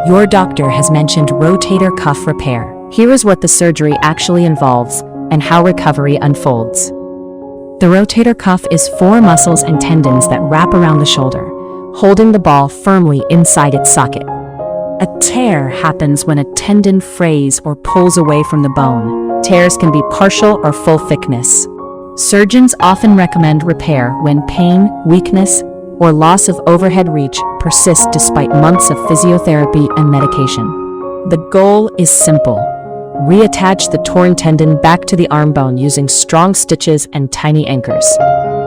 Your doctor has mentioned rotator cuff repair. Here is what the surgery actually involves and how recovery unfolds. The rotator cuff is 4 muscles and tendons that wrap around the shoulder, holding the ball firmly inside its socket. A tear happens when a tendon frays or pulls away from the bone. Tears can be partial or full thickness. Surgeons often recommend repair when pain, weakness, or loss of overhead reach persists despite months of physiotherapy and medication. The goal is simple. Reattach the torn tendon back to the arm bone using strong stitches and tiny anchors.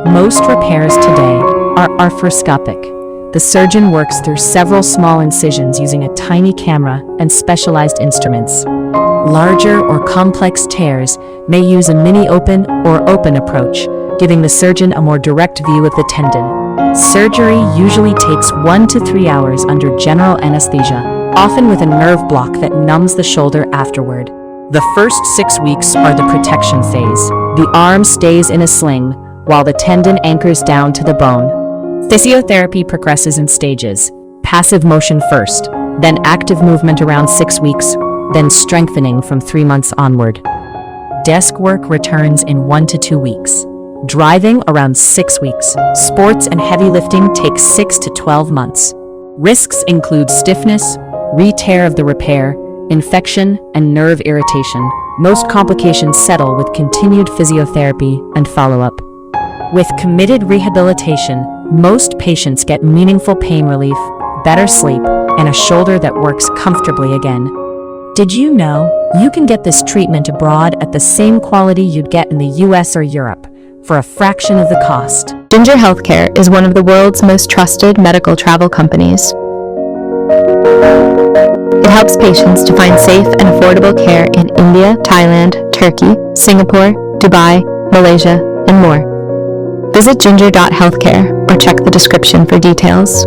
Most repairs today are arthroscopic. The surgeon works through several small incisions using a tiny camera and specialized instruments. Larger or complex tears may use a mini-open or open approach, giving the surgeon a more direct view of the tendon. Surgery usually takes 1 to 3 hours under general anesthesia, often with a nerve block that numbs the shoulder afterward. The first 6 weeks are the protection phase. The arm stays in a sling, while the tendon anchors down to the bone. Physiotherapy progresses in stages. Passive motion first, then active movement around 6 weeks, then strengthening from 3 months onward. Desk work returns in 1 to 2 weeks. Driving around 6 weeks. Sports and heavy lifting take 6 to 12 months. Risks include stiffness, re-tear of the repair, infection, and nerve irritation. Most complications settle with continued physiotherapy and follow-up. With committed rehabilitation, most patients get meaningful pain relief, better sleep, and a shoulder that works comfortably again. Did you know you can get this treatment abroad at the same quality you'd get in the US or Europe for a fraction of the cost? Ginger Healthcare is one of the world's most trusted medical travel companies. It helps patients to find safe and affordable care in India, Thailand, Turkey, Singapore, Dubai, Malaysia, and more. Visit ginger.healthcare or check the description for details.